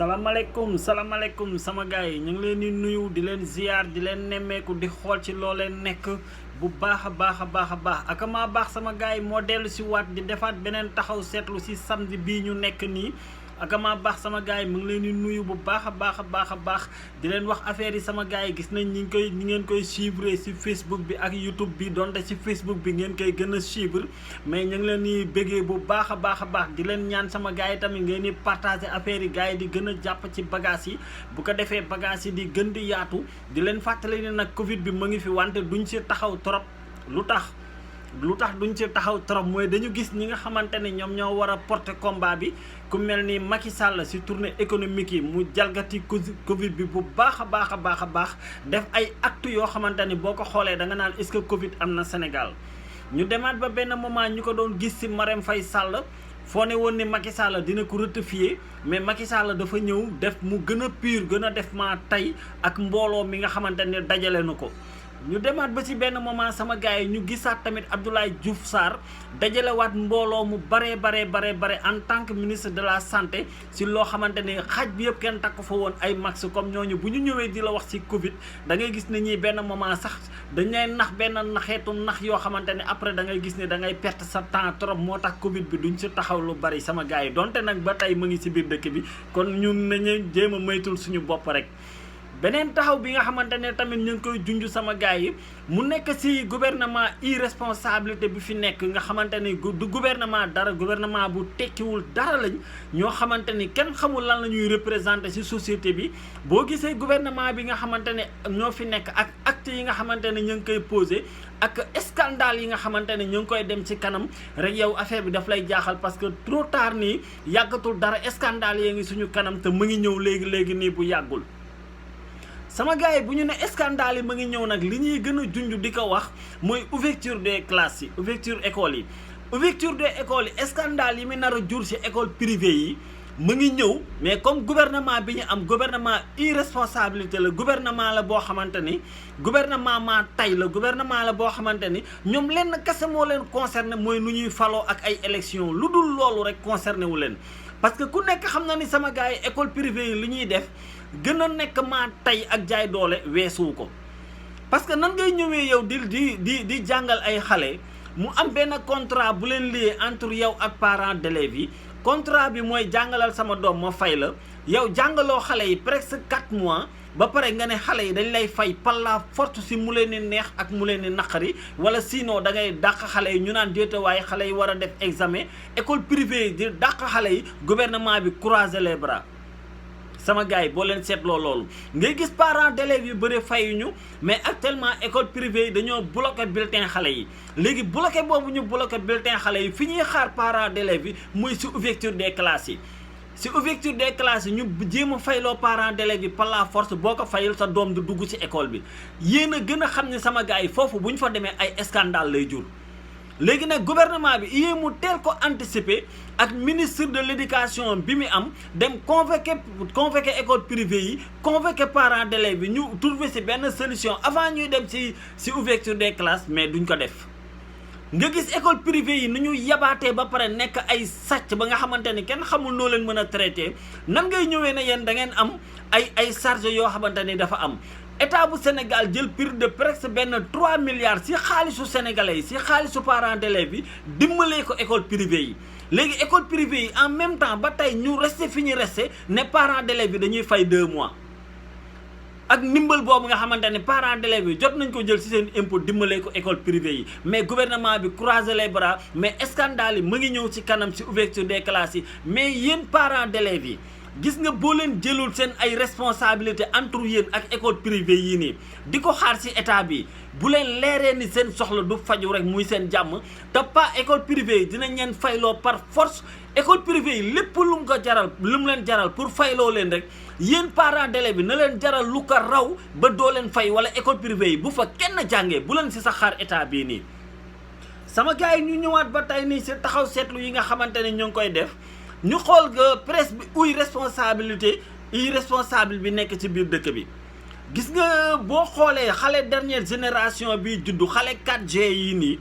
salaamaaleykum sama gars yi ñu ngi leen di nuyu di leen ziar di leen nemmeeku di xool ci loo leen nekk bu baax a baax ak maa baax sama gars yi moo dellu si waat di defaat beneen taxaw seetlu si samedi bii ñu nekk nii ak maa baax sama gars yi mu ngi leen di nuyu bu baax a baax di leen wax affaire yi sama gars yi gis nañ ñi ngeen koy suivre si Facebook bi ak YouTube bi donte si Facebook bi ngeen koy gën a suivre mais ñu ngi leen di bëggee bu baax a baax di leen ñaan sama gars yi tamit ngeen di partager affaire yi gars yi di gën a jàpp ci bagage yi bu ko defee bagage yi di gën di yaatu di leen fàttali ne nag Covid bi mu ngi fi wante duñ si taxaw trop lu tax duñ ci taxaw trop mooy dañu gis ñi nga xamante ne ñoom ñoo war a porter combat bi ku mel ni Macky Sall si tournée économique yi mu jalgati Covid bi bu baax a baax def ay actes yoo xamante ni boo ko xoolee da nga naan est-ce que Covid am na Sénégal ñu demaat ba benn moment ñu ko doon gis si Marème Faye Sall foo ne woon ni Macky Sall dina ko rectifier mais Macky Sall dafa ñëw def mu gën a pur gën a def maa tey ak mbooloo mi nga xamante ne dajale na ko. ñu demaat ba ci benn moment sama gars yi ñu gisaat tamit Abdoulaye Diouf Sarr dajalewaat mbooloo mu bare en tant que ministre de la santé si loo xamante ne xaaj bi yëpp kenn takk fa woon ay max comme ñooñu bu ñu ñëwee di la wax ci Covid da ngay gis ne ñii benn moment sax dañ lay nax benn naxeetu nax yoo xamante ne après da ngay gis ne da ngay perte sa temps trop moo tax Covid bi duñ ci taxaw lu bari sama gars yi donte nag ba tey mu ngi ci biir dëkk bi kon ñun nañu jéem a moytul suñu bopp rek. beneen taxaw bi nga xamante ne tamit ñu ngi koy junj sama gars yi mu nekk ci gouvernement irresponsabilité bi fi nekk nga xamante ni du gouvernement dara gouvernement bu tekkiwul dara lañ ñoo xamante ni kenn xamul lan la ñuy représenter ci société bi boo gisee gouvernement bi nga xamante ne ñoo fi nekk ak actes yi nga xamante ne ñu ngi koy posé ak scandale yi nga xamante ne ñu ngi koy dem ci kanam rek yow affaire bi daf lay jaaxal parce que trop tard nii yàggatul dara scandale yi ngi suñu kanam te mu ngi ñëw léegi nii bu yàggul. sama gars yi bu ñu ne scandale yi ma ngi ñëw nag li ñuy gën a junj di ko wax mooy ouverture des classes yi ouverture écoles yi ouverture des écoles yi scandale yi mu nar a jur ci école privée yi mu ngi ñëw mais comme gouvernement bi ñu am gouvernement irresponsabilité la gouvernement la boo xamante ni gouvernement maa tay la gouvernement la boo xamante ni ñoom lenn kese moo leen concerné mooy nu ñuy faloo ak ay élections lu dul loolu rek concerné wu leen parce que ku nekk xam na ni sama gars yi école privée yi li ñuy def gën a nekk maa tey ak jaay doole weesuwu ko parce que nan ngay ñëwee yow di jàngal ay xale mu am benn contrat bu leen lié entre yow ak parents d'élèves yi contrat bi mooy jàngalal sama doom ma fay la yow jàngaloo xale yi presque 4 mois ba pare nga ne xale yi dañ lay fay par la force si mu leen di neex ak mu leen di naqari wala sinon da ngay dàq xale yi ñu naan déetawaay xale yi war a def examen école privée yi di dàq xale yi gouvernement bi croiser les bras. sama gars yi boo leen seetloo loolu ngay gis parents d'élèves yu bëri fayuñu mais actuellement école privée yi dañoo bloqué bulletin xale yi léegi bloqué boobu ñu bloqué bulletin xale yi fi ñuy xaar parents d'élèves yi muy ci ouverture des classes yi ci ouverture des classes yi ñu jéem a fayloo parents d'élèves yi par la force boo ko fayul sa doom du dugg ci école bi yéen a gën a xam ne sama gars yi foofu bu ñu fa demee ay scandale lay jur. léegi nag gouvernement bi yéen mu teel ko anticiper ak ministre de l'éducation bi mu am dem convoqué école privée yi convoqué parents d'élèves yi ñu trouver ci benn solution avant ñuy dem ci ouverture des classes mais duñ ko def. nga gis école privée yi nu ñu yabaatee ba pare nekk ay sàcc ba nga xamante ni kenn xamul noo leen mën a traité nan ngay ñëwee ne yéen da ngeen am ay charges yoo xamante ni dafa am. état bu Sénégal jël prix de presque benn 3 milliards ci xaalisu sénégalais yi ci xaalisu parents d'élèves yi dimbalee ko école privée yi léegi école privée yi en même temps ba tey ñu resté fi ñu resté ne parents d'élèves yi dañuy fay 2 mois ak ndimbal boobu nga xamante ne parents d'élèves yi jot nañ ko jël ci seen impôt dimbalee ko école privée yi mais gouvernement bi croiser les bras mais scandale yi mu ngi ñëw ci kanam ci ouverture des classes yi mais yéen parents d'élèves yi gis nga boo leen jëlul seen ay responsabilité entre yéen ak école privée yii nii di ko xaar ci état bi bu leen leeree ni seen soxla du faju rek muy seen jàmm te pas école privée yi dinañ leen fayloo par force école privée yi lépp lu mu ko jaral lu mu leen jaral pour fayloo leen rek yéen parents d'élèves bi na leen jaral lu ko raw ba doo leen fay wala école privée yi bu fa kenn jàngee bu leen ci sa xaar état bii nii. sama gars yi ñu ñëwaat ba tey nii ci taxaw seetlu yi nga xamante ne ñu ngi koy def. ñu xool nga presse bi irresponsable bi nekk ci biir dëkk bi gis nga boo xoolee xale dernière génération bi juddu xale 4G yi nii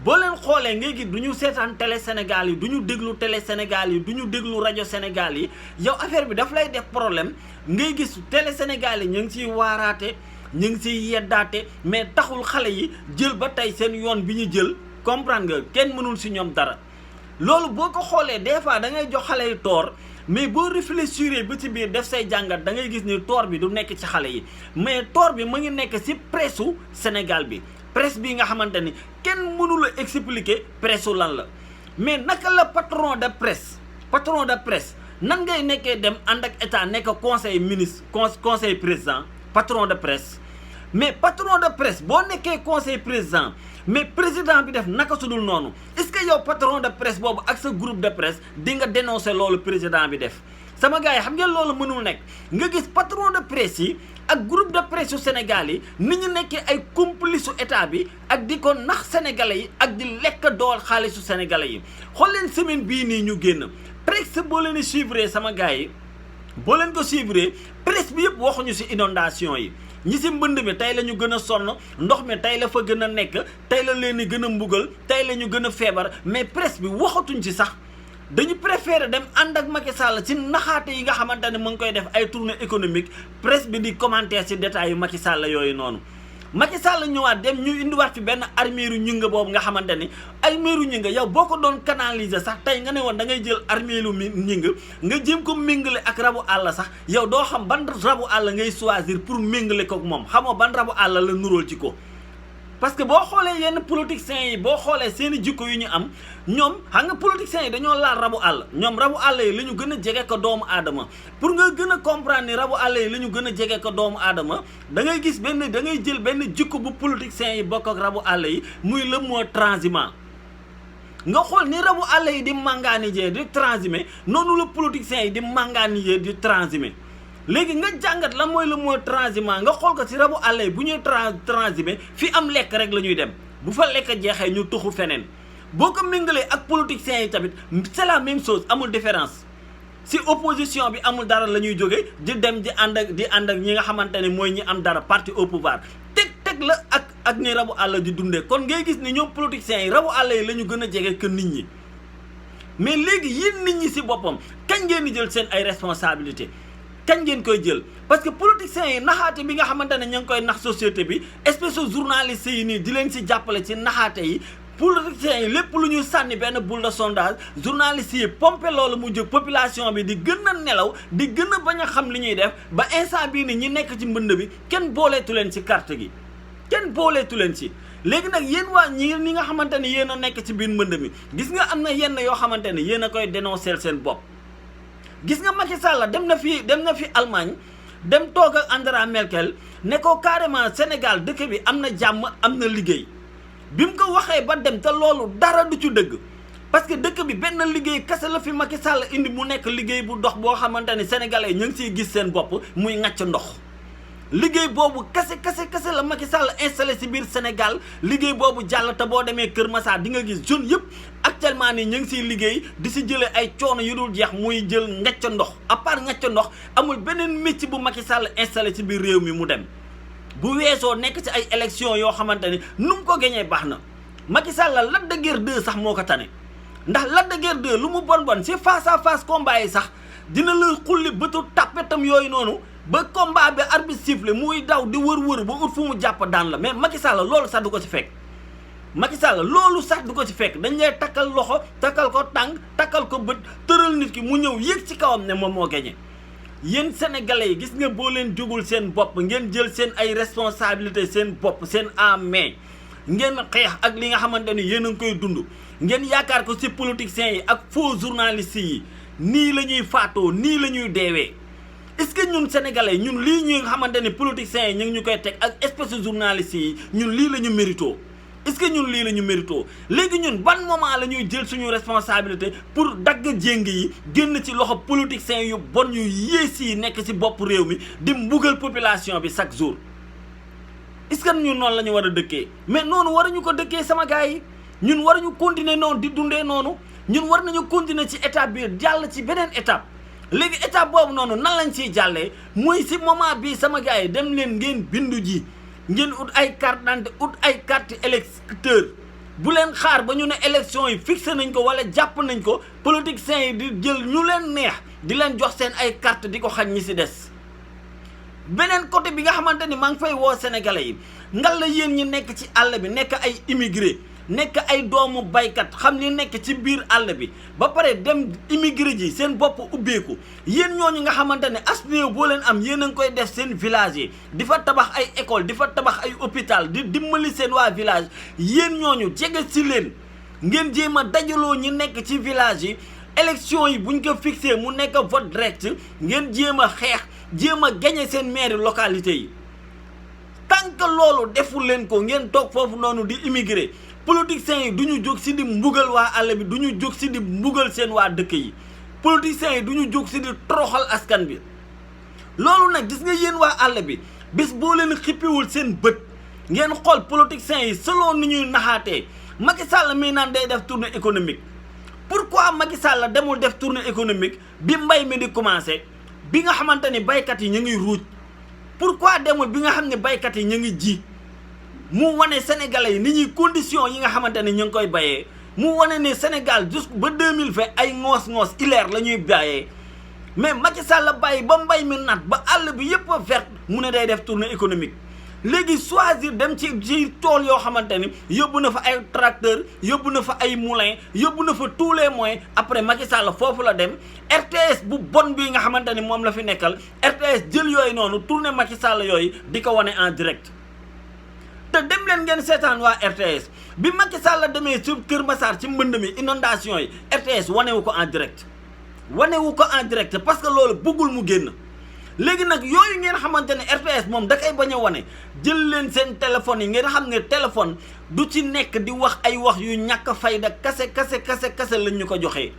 boo leen xoolee ngay gis du ñu seetaan télé Sénégal yi du ñu déglu télé Sénégal yi du ñu déglu rajo Sénégal yi yow affaire bi daf lay def problème ngay gis télé Sénégal yi ñu ngi ciy waaraate ñu ngi ciy yeddaate mais taxul xale yi jël ba tey seen yoon bi ñu jël comprendre nga kenn mënul si ñoom dara loolu boo ko xoolee des fois da ngay jox xale yi toor mais boo réfléchir ba ci biir def say jàngat da ngay gis ni toor bi du nekk ci xale yi mais toor bi mu ngi nekk ci presse Sénégal bi presse bi nga xamante ni kenn mënu la expliquer presse lan la mais naka la patron de presse nan ngay nekkee dem ànd ak état nekk conseil ministre conseil président patron de presse mais patron de presse boo nekkee conseil président mais président bi def naka sudul noonu est-ce que yow patron de presse boobu ak sa groupe de presse di nga dénoncer loolu président bi def sama gars yi xam ngeen loolu mënul nekk nga gis patron de presse yi ak groupe de presse yu Sénégal yi ni ñu nekkee ay complice su état bi ak di ko nax sénégalais yi ak di lekk dool xaalisu sénégalais yi xool leen semaine bii nii ñu génn presque boo leen di suivre sama gars yi boo leen ko suivre presse bi yëpp waxuñu ci inondation yi ñi ci mbënd mi tey la ñu gën a sonn ndox mi tey la fa gën a nekk tey la leen di gën a mbugal tey la ñu gën a feebar mais presse bi waxatuñ ci sax dañu préféré dem ànd ak Macky Sall ci naxaate yi nga xamante ne mu ngi koy def ay tournée économique presse bi di commenter ci détails yu Macky Sall yooyu noonu Macky Sall ñëwaat dem ñu indiwaat fi benn armeeru ñinga boobu nga xamante ni armeeru ñinga yow boo ko doon canaliser sax tey nga ne woon da ngay jël armeeru ñinga nga jéem ko méngale ak rabu àll sax yow doo xam ban rabu àll ngay choisir pour méngale ko ak moom xamoo ban rabu àll la nuróol ci ko parce que boo xoolee yenn politiciens yi boo xoolee seeni jikko yu ñu am ñoom xam nga politiciens yi dañoo laal rabu àll ñoom rabu àll yi la ñu gën a jege ko doomu aadama pour nga gën a comprendre ni rabu àll yi la ñu gën a jege ko doomu aadama da ngay gis da ngay jël benn jikko bu politiciens yi bokk ak rabu àll yi muy le mot transhumant nga xool ni rabu àll yi di manganijee di transhumé noonu la politiciens yi di manganijee di transhumé léegi nga jàngat la mooy le mot transhumant nga xool ko ci rabu àll yi bu ñuy transhumé fi am lekk rek la ñuy dem bu fa lekk jeexee ñu tuxu feneen boo ko méngalee ak politiciens yi tamit c'est la même chose amul différence ci opposition bi amul dara la ñuy jóge di dem di ànd ak ñi nga xamante ne mooy ñi am dara parti au pouvoir teg la ak ni rabu àll di dundee kon ngay gis ni ñoom politiciens yi rabu àll yi la ñu gën a jege que nit ñi mais léegi yéen nit ñi ci boppam kañ ngeen di jël seen ay responsabilités kañ ngeen koy jël parce que politiciens yi naxaate bi nga xamante ne ñu ngi koy nax société bi espèce de journaliste yi nii di leen ci jàppale ci naxaate yi politiciens yi lépp lu ñuy sànni benn boule de sondage journaliste yi pompé loolu mu jóg population bi di gën a nelaw di gën a bañ a xam li ñuy def ba instant bii ni ñi nekk ci mbënd bi kenn booleetu leen ci carte gi kenn booleetu leen ci léegi nag yéen waa ñi nga xamante ne yéen a nekk ci biir mbënd mi gis nga am na yenn yoo xamante ne yéen a koy dénoncer seen bopp gis nga Macky Sall dem na fi Allemagne dem toog ak Angela Merkel ne ko carrément Sénégal dëkk bi am na jàmm am na liggéey bi mu ko waxee ba dem te loolu dara du ci dëgg parce que dëkk bi benn liggéey kese la fi Macky Sall indi mu nekk liggéey bu dox boo xamante ne sénégalais ñu ngi siy gis seen bopp muy ŋàcc ndox liggéey boobu kese la Macky Sall installé si biir Sénégal liggéey boobu jàll te boo demee Kër Massar di nga gis jeunes yëpp actuellement nii ñu ngi siy liggéey di si jëlee ay coono yu dul jeex muy jël ngacc ndox à part ngacc ndox amul beneen métier bu Macky Sall installé ci biir réew mi mu dem bu weesoo nekk ci ay élections yoo xamante ni nu mu ko gañee baax na Macky Sall Lac de Guiers 2 sax moo ko tane ndax Lac de Guiers 2 lu mu bon si face à face combat yi sax dina la xulli bëtu tàppetam yooyu noonu ba combat bi arbitre sifflé muy daw di wër ba ut fu mu jàpp daan la mais Macky Sall loolu sax du ko ci fekk Macky Sall loolu sax du ko ci fekk dañ lay takkal loxo takkal ko tànk takkal ko bët tëral nit ki mu ñëw yéeg ci kawam ne moom moo gañe yéen sénégalais yi gis nga boo leen jógul seen bopp ngeen jël seen ay responsabilité seen bopp seen en main ngeen xeex ak li nga xamante ni yéen a ngi koy dund ngeen yaakaar ko ci politiciens yi ak faux journalistes yi nii la ñuy faatoo nii la ñuy deewee est-ce que ñun sénégalais ñun lii ñuy nga xamante ni politiciens yi ñu ngi ñu koy teg ak espèce de journalistes yi ñun lii la ñu mérito est-ce que ñun lii la ñu mérito léegi ñun ban moment la ñuy jël suñu responsabilité pour dagg jéng yi génn ci loxo politiciens yu bon yu yées yi nekk ci bopp réew mi di mbugal population bi chaque jour est-ce que ñun noonu la ñu war a dëkkee mais noonu waruñu ko dëkkee sama gars yi ñun waruñu continuer noonu di dundee noonu ñun war nañu continuer ci étape bi jàll ci beneen étape léegi étape boobu noonu nan lañ ciy jàllee mooy ci moment bii sama gars yi dem leen ngeen bindu ji ngeen ut ay carte d'identité ut ay carte électeur bu leen xaar ba ñu ne élection yi fixé nañ ko wala jàpp nañ ko politiciens yi di jël ñu leen neex di leen jox seen ay carte di ko xañ ñi si des. beneen côté bi nga xamante ni maa ngi fay woo sénégalais yi ngal la yéen ñi nekk ci àll bi nekk ay immigré nekk ay doomu baykat xam ni nekk ci biir àll bi ba pare dem immigré ji seen bopp ubbeeku yéen ñooñu nga xamante ne as néew boo leen am yéen a ngi koy def seen village yi di fa tabax ay école di fa tabax ay hôpital di dimbali seen waa village yéen ñooñu jege si leen ngeen jéem a dajaloo ñi nekk ci village yi élection yi buñ ko fixé mu nekk vote direct ngeen jéem a xeex jéem a gagné seen maire localité yi tant que loolu deful leen ko ngeen toog foofu noonu di immigré politiciens yi du ñu jóg si di mbugal waa àll bi du ñu jóg si di mbugal seen waa dëkk yi politiciens yi du ñu jóg si di toroxal askan bi loolu nag gis nga yéen waa àll bi bés boo leen xippiwul seen bët ngeen xool politiciens yi selon ni ñuy naxaatee Macky Sall mii naan day def tournée économique pourquoi Macky Sall demul def tournée économique bi mbay mi di commencé bi nga xamante ni baykat yi ñu ngi ruuj pourquoi demul bi nga xam ne baykat yi ñu ngi ji mu wane sénégalais yi ni ñuy condition yi nga xamante ni ñu ngi koy bayee mu wane ne Sénégal jusque ba 2020 ay ngoos-ngoos hilaire la ñuy bayee mais Macky Sall la bàyyi ba mbay mi nat ba àll bi yëpp a vert mu ne day def tournée économique léegi choisir dem ci tool yoo xamante ni yóbbu na fa ay tracteur yóbbu na fa ay moulin yóbbu na fa tous les moyens après Macky Sall foofu la dem RTS bu bon bii nga xamante ni moom la fi nekkal RTS jël yooyu noonu tourné Macky Sall yooyu di ko wane en direct te dem leen ngeen seetaan waa RTS bi Macky Sall demee ci Kër Massar ci mbënd mi inondation yi RTS wanewu ko en direct parce que loolu bëggul mu génn léegi nag yooyu ngeen xamante ne RTS moom da koy bañ a wane jël leen seen téléphone yi ngeen xam ne téléphone du ci nekk di wax ay wax yu ñàkk fayda kase lañ ñu ko joxee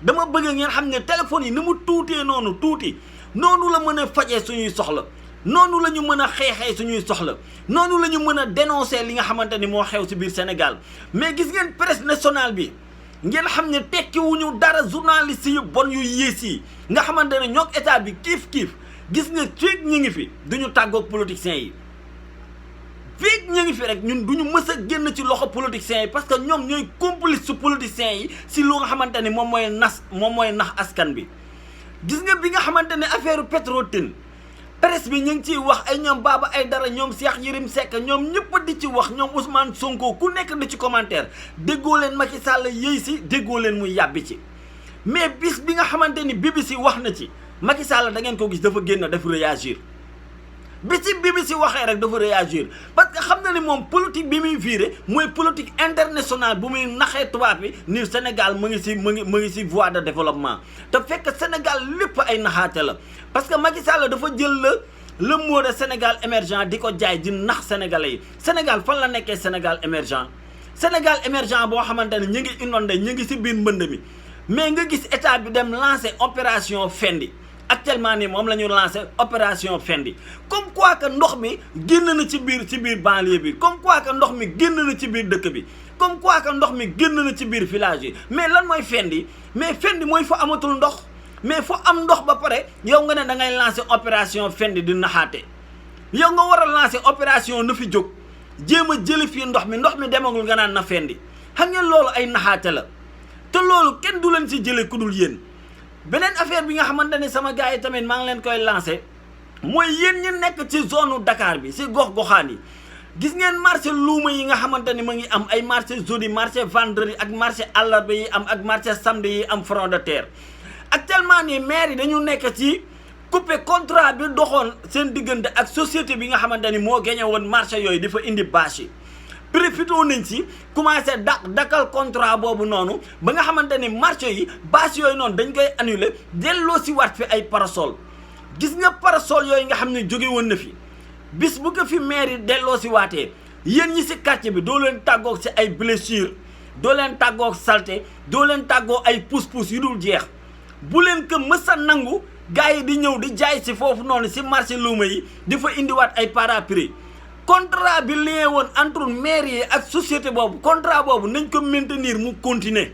dama bëgg ngeen xam ne téléphone yi ni mu tuutee noonu tuuti noonu la mën a fajee suñuy soxla noonu la ñu mën a xeexee suñuy soxla noonu la ñu mën a dénoncer li nga xamante ni moo xew ci biir Sénégal mais gis ngeen presse nationale bi ngeen xam ne tekkiwuñu dara journaliste yu bon yu yées yi nga xamante ne ñoog état bi kiif gis nga feeg ñu ngi fi duñu tàggoog politiciens yi feeg ñu ngi fi rek ñun duñu mës a génn ci loxo politiciens yi parce que ñoom ñooy complice su politiciens yi si lu nga xamante ni moom mooy nax askan bi gis nga bi nga xamante ne affaire Petro-Tim presse bi ñu ngi ciy wax ay ñoom Baba Aïdara ñoom Cheikh Yérim Seck ñoom ñëpp di ci wax ñoom Ousmane Sonko ku nekk di ci commentaire déggoo leen Macky Sall yëy si déggoo leen muy yàbbi ci mais bis bi nga xamante ni BBC wax na ci Macky Sall da ngeen ko gis dafa génn dafa réagir bi ci BBC waxee rek dafa réagir parce que xam na ni moom politique bi muy viré mooy politique internationale bu muy naxee tubaab bi ni Sénégal mu ngi si voie de développement te fekk Sénégal lépp ay naxaate la parce que Macky Sall dafa jël le mot de Sénégal émergent di ko jaay di nax sénégalais yi Sénégal fan la nekkee Sénégal émergent boo xamante ne ñu ngi inondé ñu ngi si biir mbënd mi mais nga gis état bi dem lancer opération Fendi actuellement nii moom la ñu lancé opération Fendi comme quoi que ndox mi génn na ci biir banlieue bi comme quoi que ndox mi génn na ci biir dëkk bi comme quoi que ndox mi génn na ci biir village yi mais lan mooy Fendi mais Fendi mooy fa amatul ndox mais fa am ndox ba pare yow nga ne da ngay lancé opération Fendi di naxaate yow nga war a lancé opération na fi jóg jéem a jëli fii ndox mi demagul nga naan na Fendi xam ngeen loolu ay naxaate la te loolu kenn du leen si jëlee ku dul yéen. beneen affaire bi nga xamante ne sama gars yi tamit maa ngi leen koy lancé mooy yéen ñi nekk ci zone Dakar bi si gox-goxaan yi gis ngeen marché luuma yi nga xamante ni ma ngi am ay marché jeudi marché vendredi ak marché àllarba yi am ak marché samedi yi am front de terre actuellement nii maire yi dañu nekk ci coupé contrat bi doxoon seen diggante ak société bi nga xamante ni moo gagné woon marché yooyu dafa indi bâche yi profité nañ ci commencé dakal contrat boobu noonu ba nga xamante ni marché yi bâche yooyu noonu dañ koy annulé delloo si waat fi ay parasol gis nga parasol yooyu nga xam ne jóge woon na fi bis bu ko fi maire yi delloo si waatee yéen ñi si quartier bi doo leen tàggoog si ay blessure doo leen tàggoog salté doo leen tàggoo ay pousse-pousse yu dul jeex bu leen ko mës a nangu gars yi di ñëw di jaay si foofu noonu si marché luuma yi di fa indiwaat ay parapluie contrat bi lié woon entre maire yi ak société boobu contrat boobu nañ ko maintenir mu continuer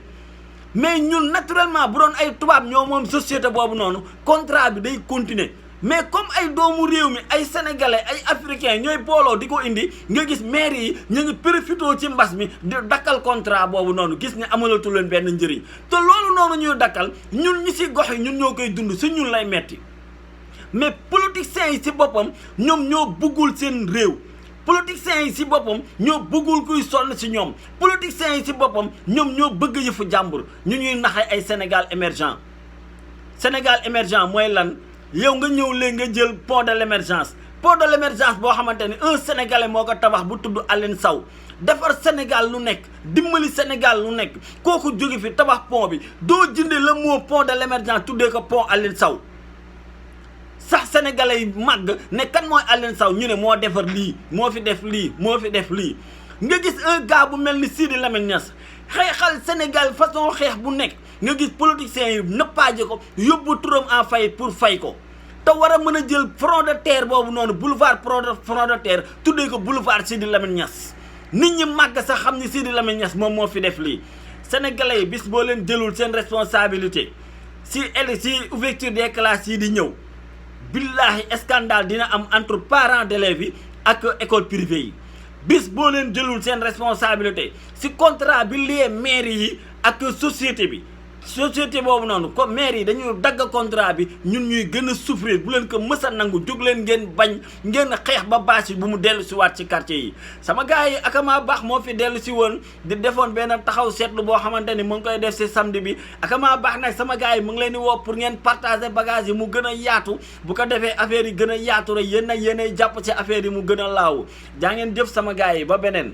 mais ñun naturellement bu doon ay tubaab ñoo moom société boobu noonu contrat bi day continuer mais comme ay doomu réew mi ay sénégalais ay africains ñooy booloo di ko indi nga gis maire yi ñu ngi profité ci mbas mi di dakkal contrat boobu noonu gis ne amalatu leen benn njëriñ te loolu noonu ñuy dakkal ñun ñi si gox yi ñun ñoo koy dund si ñun lay metti mais politiciens yi si boppam ñoom ñoo bëggul seen réew politiciens yi si boppam ñoo bëggul kuy sonn si ñoom politiciens yi si boppam ñoom ñoo bëgg yëfu jàmbur ñu ñuy naxe ay Sénégal émergent mooy lan yow nga ñëw léegi nga jël pont de l'émergence boo xamante ni un sénégalais moo ko tabax bu tudd Aline Sow defar Sénégal lu nekk dimbali Sénégal lu nekk kooku jóge fi tabax pont bi doo jënde le mot pont de l'émergence tuddee ko pont Aline Sow sax sénégalais yi màgg ne kan mooy Aline Sow ñu ne moo defar lii moo fi def lii nga gis un gars bu mel ni Sidi Lamine Niass xeexal Sénégal façon xeex bu nekk nga gis politiciens yi nëppaaje ko yóbbu turam en faillite pour fay ko te war a mën a jël front de terre boobu noonu boulevard front de terre tuddee ko boulevard Sidi Lamine Niass nit ñi màgg sax xam ni Sidi Lamine Niass moom moo fi def lii sénégalais yi bis boo leen jëlul seen responsabilité si ouverture des classes yi di ñëw billahi scandale dina am entre parents d'élèves yi ak école privée yi bis boo leen jëlul seen responsabilité si contrat bi lié maire yi ak société boobu noonu comme maire yi dañuy dagg contrat bi ñun ñuy gën a souffrir bu leen ko mës a nangu jóg leen ngeen bañ ngeen xeex ba bâche yi bu mu dellu si waat ci quartier yi sama gars yi akamaa baax moo fi dellu si woon di defoon benn taxaw seetlu boo xamante ni mu ngi koy def si samedi bi akamaa baax nag sama gars yi mu ngi leen di woo pour ngeen partager bagage yi mu gën a yaatu bu ko defee affaire yi gën a yaatu rek yéen a jàpp ci affaire yi mu gën a laaw jaa ngeen jëf sama gars yi ba beneen